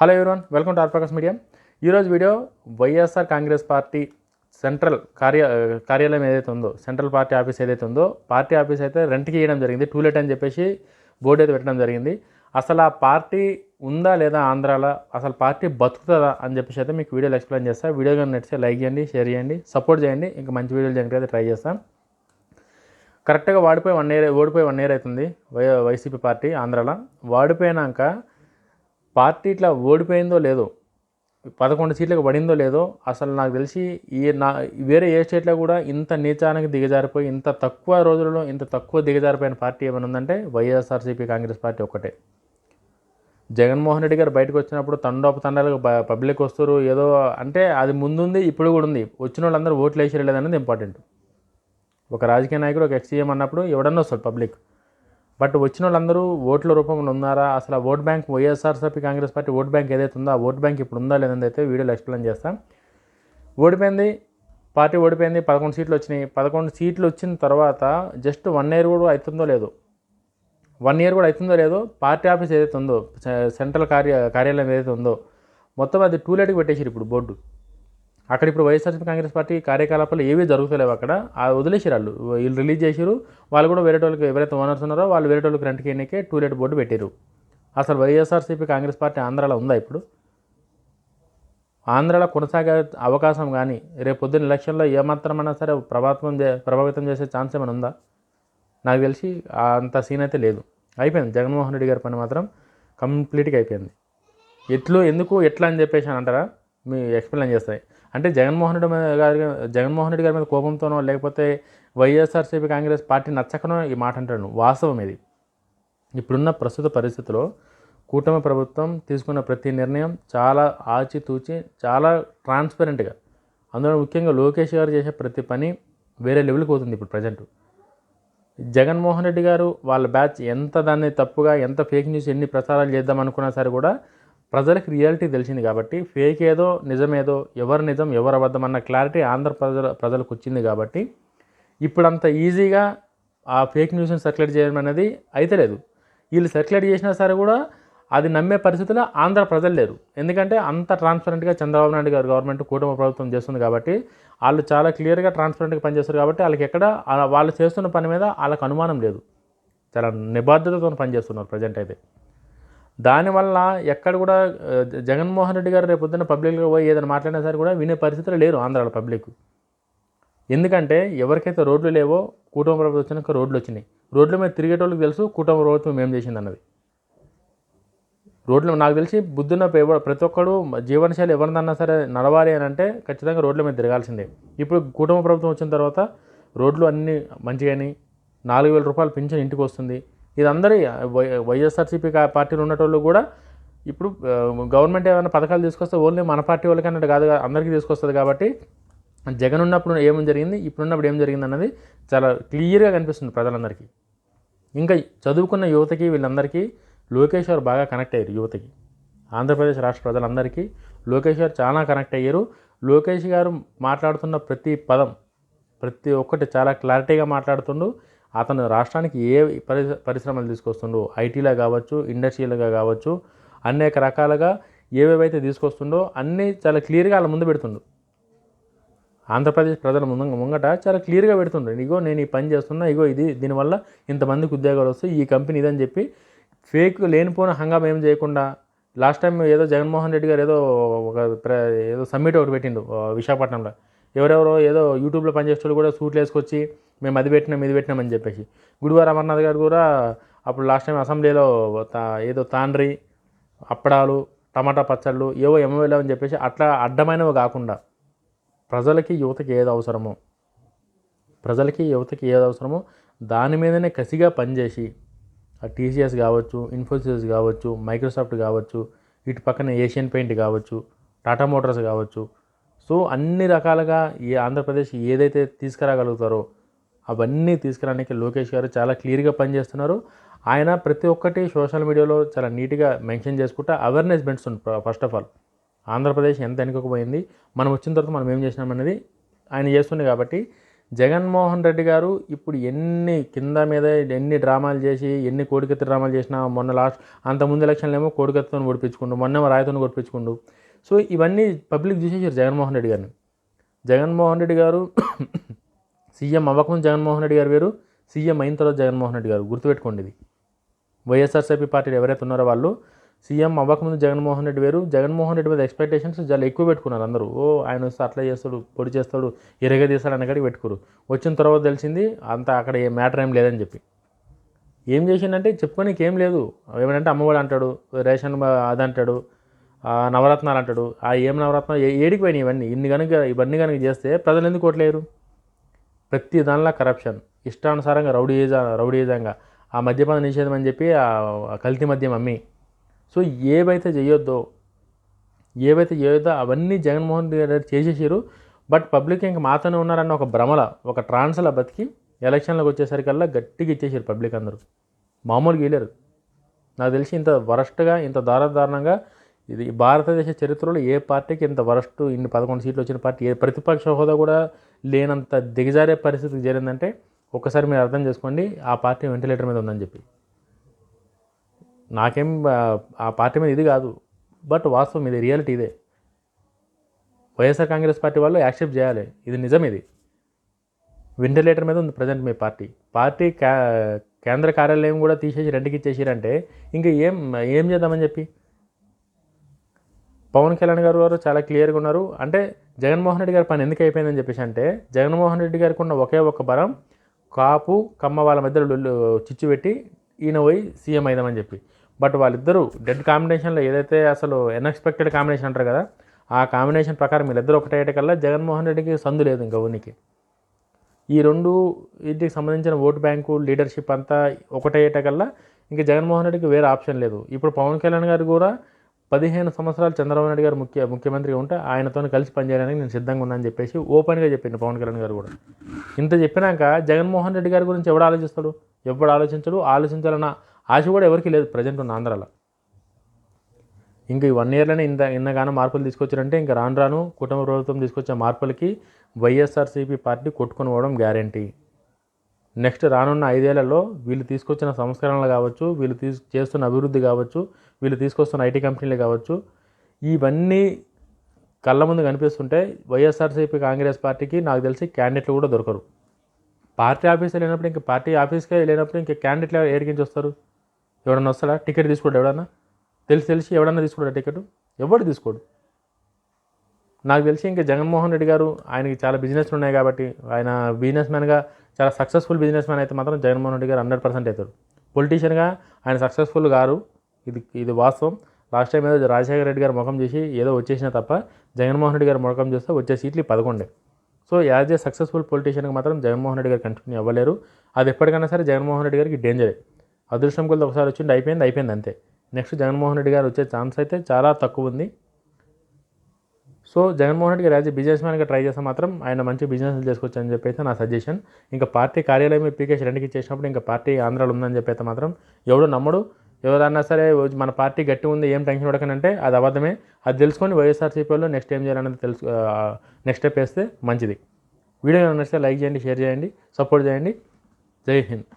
Hello everyone, welcome to ఆర్పకాస్ media. ఈరోజు video YSR Congress party central కార్యాలయం ఏదైతే ఉందో, సెంట్రల్ పార్టీ ఆఫీస్ ఏదైతే ఉందో, పార్టీ ఆఫీస్ అయితే రెంట్కి ఇవ్వడం జరిగింది. టూలెట్ అని చెప్పేసి బోర్డు అయితే పెట్టడం జరిగింది. అసలు ఆ పార్టీ ఉందా లేదా ఆంధ్రాలో, అసలు పార్టీ బతుకుతుందా అని చెప్పేసి అయితే మీకు వీడియోలో ఎక్స్ప్లెయిన్ చేస్తాను. వీడియో కానీ నచ్చితే లైక్ చేయండి, షేర్ చేయండి, సపోర్ట్ చేయండి. ఇంకా మంచి వీడియోలు చేయడానికి అయితే ట్రై చేస్తాను. కరెక్ట్గా ఓడిపోయి 1 year అవుతుంది వైసీపీ పార్టీ ఆంధ్రాలో. ఓడిపోయినాక పార్టీ ఇట్లా ఓడిపోయిందో లేదో, 11 సీట్లకు పడిందో లేదో, అసలు నాకు తెలిసి వేరే ఏ స్టేట్లో కూడా ఇంత నీచానికి దిగజారిపోయి, ఇంత తక్కువ రోజులలో ఇంత తక్కువ దిగజారిపోయిన పార్టీ ఏమైనా ఉందంటే వైఎస్ఆర్సీపీ కాంగ్రెస్ పార్టీ ఒక్కటే. జగన్మోహన్ రెడ్డి గారు బయటకు వచ్చినప్పుడు తండాలకు పబ్లిక్ వస్తారు ఏదో అంటే, అది ముందుంది, ఇప్పుడు కూడా ఉంది. వచ్చిన వాళ్ళందరూ ఓట్లు వేసి లేదనేది ఇంపార్టెంట్. ఒక రాజకీయ నాయకుడు, ఒక ఎక్స్సీఎం అన్నప్పుడు ఎవడన్నా వస్తారు పబ్లిక్. బట్ వచ్చిన వాళ్ళందరూ ఓట్ల రూపంలో ఉన్నారా, అసలు ఆ vote bank YSRCP Congress party vote bank ఏదైతే ఉందో ఆ ఓట్ బ్యాంక్ ఇప్పుడు ఉందా లేదని అయితే వీడియోలో ఎక్స్ప్లెయిన్ చేస్తాం. పార్టీ ఓడిపోయింది. 11 సీట్లు వచ్చినాయి. 11 సీట్లు వచ్చిన తర్వాత జస్ట్ 1 year కూడా అవుతుందో లేదో పార్టీ ఆఫీస్ ఏదైతే ఉందో, సెంట్రల్ కార్యాలయం ఏదైతే ఉందో, మొత్తం అది టూలెట్కి పెట్టేసారు ఇప్పుడు బోర్డు. అక్కడ ఇప్పుడు వైఎస్ఆర్సీపీ కాంగ్రెస్ పార్టీ కార్యకలాపాలు ఏవీ జరుగుతలేవు. అక్కడ వదిలేసారు. వీళ్ళు రిలీజ్ చేసారు. వాళ్ళు కూడా వేరే వాళ్ళకి, ఎవరైతే ఓనర్స్ ఉన్నారో వాళ్ళు వేరే వాళ్ళకి రెంట్కి ఎన్నికే టూలెట్ బోర్డు పెట్టారు. అసలు వైఎస్ఆర్సీపీ కాంగ్రెస్ పార్టీ ఆంధ్రాలో ఉందా? ఇప్పుడు ఆంధ్రాలో కొనసాగే అవకాశం కానీ, రేపు పొద్దున్న ఎలక్షన్లో ఏమాత్రమైనా సరే ప్రభావితం చేసే ఛాన్స్ ఏమైనా ఉందా? నాకు తెలిసి అంత సీన్ అయితే లేదు. అయిపోయింది. జగన్మోహన్ రెడ్డి గారి పని మాత్రం కంప్లీట్గా అయిపోయింది. ఎందుకు ఎట్లా అని చెప్పేసి అంటారా, మీ ఎక్స్ప్లెయిన్ చేస్తాయి. అంటే జగన్మోహన్ రెడ్డి గారి మీద కోపంతోనో, లేకపోతే వైఎస్ఆర్సీపీ కాంగ్రెస్ పార్టీ నచ్చకనో ఈ మాట అంటాను. వాస్తవం ఇది. ఇప్పుడున్న ప్రస్తుత పరిస్థితిలో కూటమి ప్రభుత్వం తీసుకున్న ప్రతి నిర్ణయం చాలా ఆచితూచి, చాలా ట్రాన్స్పరెంట్గా, అందులో ముఖ్యంగా లోకేష్ గారు చేసే ప్రతి పని వేరే లెవెల్కి పోతుంది. ఇప్పుడు ప్రజెంట్ జగన్మోహన్ రెడ్డి గారు వాళ్ళ బ్యాచ్ ఎంత దాన్ని తప్పుగా, ఎంత ఫేక్ న్యూస్ ఎన్ని ప్రచారాలు చేద్దాం అనుకున్నా సరే కూడా ప్రజలకు రియాలిటీ తెలిసింది కాబట్టి, ఫేక్ ఏదో నిజమేదో, ఎవరు నిజం ఎవరు అబద్ధం అన్న క్లారిటీ ఆంధ్ర ప్రజలకు వచ్చింది కాబట్టి ఇప్పుడు అంత ఈజీగా ఆ ఫేక్ న్యూస్ని సర్క్యులేట్ చేయడం అనేది అయితే లేదు. వీళ్ళు సర్క్యులేట్ చేసినా సరే కూడా అది నమ్మే పరిస్థితిలో ఆంధ్ర ప్రజలు లేరు. ఎందుకంటే అంత ట్రాన్స్పరెంట్గా చంద్రబాబు నాయుడు గారు గవర్నమెంట్, కూటమి ప్రభుత్వం చేస్తుంది కాబట్టి, వాళ్ళు చాలా క్లియర్గా ట్రాన్స్పరెంట్గా పనిచేస్తారు కాబట్టి వాళ్ళకి ఎక్కడ వాళ్ళు చేస్తున్న పని మీద వాళ్ళకి అనుమానం లేదు. చాలా నిబద్ధతతో పనిచేస్తున్నారు ప్రజెంట్ అయితే. దానివల్ల ఎక్కడ కూడా జగన్మోహన్ రెడ్డి గారు రేపు పొద్దున్న పబ్లిక్గా పోయి ఏదైనా మాట్లాడినా సరే కూడా వినే పరిస్థితులు లేరు ఆంధ్రాలో పబ్లిక్. ఎందుకంటే ఎవరికైతే రోడ్లు లేవో, కూటమి ప్రభుత్వం వచ్చినాక రోడ్లు వచ్చినాయి. రోడ్ల మీద తిరిగేటోళ్ళకి తెలుసు కూటమి ప్రభుత్వం ఏం చేసింది అన్నది. రోడ్లు నాకు తెలిసి బుద్ధున్న ప్రతి ఒక్కడు జీవనశైలి ఎవరిదన్నా సరే నడవాలి అని అంటే ఖచ్చితంగా రోడ్ల మీద తిరగాల్సిందే. ఇప్పుడు కూటమి ప్రభుత్వం వచ్చిన తర్వాత రోడ్లు అన్నీ మంచిగాని, 4,000 రూపాయలు పింఛన్ ఇంటికి వస్తుంది. ఇది అందరి వైఎస్ఆర్సీపీ పార్టీలో ఉన్నటోళ్ళు కూడా ఇప్పుడు గవర్నమెంట్ ఏమైనా పథకాలు తీసుకొస్తే ఓన్లీ మన పార్టీ వాళ్ళకి అన్నట్టు కాదు, అందరికీ తీసుకొస్తుంది. కాబట్టి జగన్ ఉన్నప్పుడు ఏం జరిగింది, ఇప్పుడున్నప్పుడు ఏం జరిగింది అన్నది చాలా క్లియర్గా కనిపిస్తుంది ప్రజలందరికీ. ఇంకా చదువుకున్న యువతకి, వీళ్ళందరికీ లోకేష్ గారు బాగా కనెక్ట్ అయ్యారు. యువతకి, ఆంధ్రప్రదేశ్ రాష్ట్ర ప్రజలందరికీ లోకేష్ గారు చాలా కనెక్ట్ అయ్యారు. లోకేష్ గారు మాట్లాడుతున్న ప్రతి పదం, ప్రతి ఒక్కటి చాలా క్లారిటీగా మాట్లాడుతుండు. అతను రాష్ట్రానికి ఏ పరిశ్రమలు తీసుకొస్తుండో, ఐటీలో కావచ్చు, ఇండస్ట్రియల్గా కావచ్చు, అనేక రకాలుగా ఏవేవైతే తీసుకొస్తుండో అన్నీ చాలా క్లియర్గా వాళ్ళ ముందు పెడుతుండు. ఆంధ్రప్రదేశ్ ప్రజల ముంగట చాలా క్లియర్గా పెడుతుండ్రు. ఇగో నేను ఈ పని చేస్తున్నా, ఇగో ఇది, దీనివల్ల ఇంతమందికి ఉద్యోగాలు వస్తాయి, ఈ కంపెనీ ఇదని చెప్పి ఫేక్ లేనిపోయిన హంగామా ఏం చేయకుండా. లాస్ట్ టైం ఏదో జగన్మోహన్ రెడ్డి గారు ఏదో సమ్మిట్ ఒకటి పెట్టిండు విశాఖపట్నంలో. ఎవరెవరో ఏదో యూట్యూబ్లో పనిచేసేవాళ్ళు కూడా సూట్లు వేసుకొచ్చి మేము అది పెట్టినాం ఇది పెట్టినామని చెప్పేసి. గుడివార అమర్నాథ్ గారు కూడా అప్పుడు లాస్ట్ టైం అసెంబ్లీలో ఏదో తాండ్రి, అప్పడాలు, టమాటా పచ్చళ్ళు ఏవో ఎమ్మెల్యేలు అని చెప్పేసి అట్లా అడ్డమైనవి కాకుండా ప్రజలకి యువతకి ఏది అవసరమో దాని మీదనే కసిగా పనిచేసి, ఆ టీసీఎస్ కావచ్చు, ఇన్ఫోసిస్ కావచ్చు, మైక్రోసాఫ్ట్ కావచ్చు, ఇటు పక్కన ఏషియన్ పెయింట్ కావచ్చు, టాటా మోటార్స్ కావచ్చు, సో అన్ని రకాలుగా ఈ ఆంధ్రప్రదేశ్ ఏదైతే తీసుకురాగలుగుతారో అవన్నీ తీసుకురావడానికి లోకేష్ గారు చాలా క్లియర్గా పనిచేస్తున్నారు. ఆయన ప్రతి ఒక్కటి సోషల్ మీడియాలో చాలా నీట్గా మెన్షన్ చేసుకుంటా అవేర్నెస్ పెంచుతుంది. ఫస్ట్ ఆఫ్ ఆల్ ఆంధ్రప్రదేశ్ ఎంత వెనుకపోయింది, మనం వచ్చిన తర్వాత మనం ఏం చేసినామనేది ఆయన చేస్తుంది. కాబట్టి జగన్మోహన్ రెడ్డి గారు ఇప్పుడు ఎన్ని కింద మీద ఎన్ని డ్రామాలు చేసి ఎన్ని కోడికత్తి డ్రామాలు చేసినా మొన్న అంత ముందు ఎలక్షన్లు ఏమో కోడికత్తితో కొడిపించుకుండు, మొన్నేమో రాయితో కొడిపించుకుండు. సో ఇవన్నీ పబ్లిక్ చూసేసారు జగన్మోహన్ రెడ్డి గారిని. జగన్మోహన్ రెడ్డి గారు సీఎం అవ్వకముందు జగన్మోహన్ రెడ్డి గారు వేరు, సీఎం అయిన తర్వాత జగన్మోహన్ రెడ్డి గారు, గుర్తుపెట్టుకోండి ఇది. వైఎస్ఆర్సీపీ పార్టీలు ఎవరైతే ఉన్నారో వాళ్ళు సీఎం అవ్వకముందు జగన్మోహన్ రెడ్డి వేరు, జగన్మోహన్ రెడ్డి మీద ఎక్స్పెక్టేషన్స్ చాలా ఎక్కువ పెట్టుకున్నారు అందరూ. ఆయన వస్తే అట్లా చేస్తాడు, పొడి చేస్తాడు, ఎరగదీస్తాడు అన్నకాడికి పెట్టుకోరు. వచ్చిన తర్వాత తెలిసింది అంత అక్కడ ఏ మ్యాటర్ ఏం లేదని చెప్పి. ఏం చేసిందంటే చెప్పుకోనికి ఏం లేదు. ఏమంటే అమ్మఒడి అంటాడు, రేషన్ అది అంటాడు, నవరత్నాలు అంటాడు. ఏం నవరత్నాలు ఏడికి పోయినాయి ఇవన్నీ కనుక చేస్తే ప్రజలు ఎందుకు ఓట్లేరు? ప్రతి దానిలో కరప్షన్, ఇష్టానుసారంగా రౌడీజంగా ఆ మద్యపాన నిషేధం అని చెప్పి ఆ కల్తీ మద్యం అమ్మి. సో ఏవైతే చేయొద్దో అవన్నీ జగన్మోహన్ రెడ్డి గారు చేసేసారు. బట్ పబ్లిక్ ఇంక మాతోనే ఉన్నారన్న ఒక భ్రమల, ఒక ట్రాన్స్లో బతికి ఎలక్షన్లకు వచ్చేసరికల్లా గట్టిగా ఇచ్చేసారు పబ్లిక్ అందరూ. మామూలుగా వెళ్ళారు. నాకు తెలిసి ఇంత వరస్ట్గా, ఇంత దారుణంగా ఇది భారతదేశ చరిత్రలో ఏ పార్టీకి ఇంత వరస్ట్ ఇన్ని 11 సీట్లు వచ్చిన పార్టీ, ఏ ప్రతిపక్ష హోదా కూడా లేనంత దిగజారే పరిస్థితికి చేరిందంటే ఒక్కసారి మీరు అర్థం చేసుకోండి ఆ పార్టీ వెంటిలేటర్ మీద ఉందని చెప్పి. నాకేం ఆ పార్టీ మీద ఇది కాదు, బట్ వాస్తవం ఇది, రియాలిటీ ఇదే. వైఎస్ఆర్ కాంగ్రెస్ పార్టీ వాళ్ళు యాక్సెప్ట్ చేయాలి, ఇది నిజం. ఇది వెంటిలేటర్ మీద ఉంది ప్రజెంట్ మీ పార్టీ కేంద్ర కార్యాలయం కూడా తీసేసి రెంట్కి ఇచ్చేసారంటే ఇంకా ఏం చేద్దామని చెప్పి. పవన్ కళ్యాణ్ గారు చాలా క్లియర్గా ఉన్నారు. అంటే జగన్మోహన్ రెడ్డి గారి పని ఎందుకు అయిపోయిందని చెప్పేసి అంటే, జగన్మోహన్ రెడ్డి గారికి ఉన్న ఒకే ఒక బలం కాపు కమ్మ వాళ్ళ మధ్యలో చిచ్చు పెట్టి ఈయన పోయి సీఎం అయిదామని చెప్పి. బట్ వాళ్ళిద్దరూ డెడ్ కాంబినేషన్లో ఏదైతే అసలు అన్ఎక్స్పెక్టెడ్ కాంబినేషన్ అంటారు కదా, ఆ కాంబినేషన్ ప్రకారం వీళ్ళిద్దరూ ఒకటేటకల్లా జగన్మోహన్ రెడ్డికి సందు లేదు ఇంకా ఉనికి. ఈ రెండు వీటికి సంబంధించిన ఓటు బ్యాంకు లీడర్షిప్ అంతా ఒకటేటకల్లా ఇంకా జగన్మోహన్ రెడ్డికి వేరే ఆప్షన్ లేదు. ఇప్పుడు పవన్ కళ్యాణ్ గారు కూడా 15 సంవత్సరాలు చంద్రబాబు నాయుడు గారు ముఖ్యమంత్రిగా ఉంటే ఆయనతో కలిసి పనిచేయడానికి నేను సిద్ధంగా ఉన్నానని చెప్పేసి ఓపెన్గా చెప్పింది పవన్ కళ్యాణ్ గారు కూడా. ఇంత చెప్పినాక జగన్మోహన్ రెడ్డి గారి గురించి ఎవడు ఆలోచిస్తాడు? ఎవడు ఆలోచించాలన్న ఆశ కూడా ఎవరికి లేదు ప్రజెంట్ ఉన్న ఆంధ్రాలో. ఇంకా ఈ 1 ఇయర్లోనే ఇన్నగానో మార్పులు తీసుకొచ్చారంటే ఇంకా రాను కుటుంబ ప్రభుత్వం తీసుకొచ్చే మార్పులకి వైఎస్ఆర్సీపీ పార్టీ కొట్టుకొని పోవడం గ్యారంటీ. నెక్స్ట్ రానున్న 5 ఏళ్లలో వీళ్ళు తీసుకొచ్చిన సంస్కరణలు కావచ్చు, వీళ్ళు చేస్తున్న అభివృద్ధి కావచ్చు, వీళ్ళు తీసుకొస్తున్న ఐటీ కంపెనీలు కావచ్చు, ఇవన్నీ కళ్ళ ముందు కనిపిస్తుంటే వైఎస్ఆర్సీపీ కాంగ్రెస్ పార్టీకి నాకు తెలిసి క్యాండిడేట్లు కూడా దొరకరు. పార్టీ ఆఫీసే లేనప్పుడు ఇంకా పార్టీ ఆఫీస్కే లేనప్పుడు ఇంకా క్యాండిడేట్లు ఏడికించి వస్తారు? ఎవడన్నా వస్తాడా? టికెట్ తీసుకోడు ఎవడన్నా? తెలిసి ఎవడన్నా తీసుకోడా టికెట్? ఎవడు తీసుకోడు. నాకు తెలిసి ఇంకా జగన్మోహన్ రెడ్డి గారు ఆయనకి చాలా బిజినెస్లు ఉన్నాయి కాబట్టి ఆయన బిజినెస్ మ్యాన్గా చాలా సక్సెస్ఫుల్ బిజినెస్ మ్యాన్ అయితే మాత్రం జగన్మోహన్ రెడ్డి గారు 100% అవుతాడు. పొలిటీషియన్గా ఆయన సక్సెస్ఫుల్ గారు, ఇది వాస్తవం. లాస్ట్ టైం ఏదో రాజశేఖర రెడ్డి గారు ముఖం చేసి ఏదో వచ్చేసినా తప్ప జగన్మోహన్ రెడ్డి గారు ముఖం చేస్తే వచ్చే సీట్లు 11. సో యాజ్ ఏ సక్సెస్ఫుల్ పొలిటీషియన్కి మాత్రం జగన్మోహన్ రెడ్డి గారు కంటిన్యూ అవ్వలేరు. అది ఎప్పటికైనా సరే జగన్మోహన్ రెడ్డి గారికి డేంజరే. అదృష్టం కొద్ది ఒకసారి వచ్చింది, అయిపోయింది అంతే. నెక్స్ట్ జగన్మోహన్ రెడ్డి గారు వచ్చే ఛాన్స్ అయితే చాలా తక్కువ ఉంది. సో జగన్మోహన్ రెడ్డి గారు యాజ్ ఏ బిజినెస్ మ్యాన్గా ట్రై చేస్తే మాత్రం ఆయన మంచి బిజినెస్లు చేసుకోవచ్చు అని చెప్పి అయితే నా సజెషన్. ఇంకా పార్టీ కార్యాలయం పీకేసి రెండుకి ఇచ్చేసినప్పుడు ఇంకా పార్టీ ఆంధ్రాలో ఉందని చెప్పి అయితే మాత్రం ఎవడు నమ్మడు. ఎవరన్నా సరే మన పార్టీ గట్టి ఉంది, ఏం టెన్షన్ పడకనంటే అది అబద్ధమే. అది తెలుసుకొని వైఎస్ఆర్సీపీలో నెక్స్ట్ ఏం చేయాలనేది నెక్స్ట్ స్టెప్ వేస్తే మంచిది. వీడియో నచ్చితే లైక్ చేయండి, షేర్ చేయండి, సపోర్ట్ చేయండి. జై హింద్.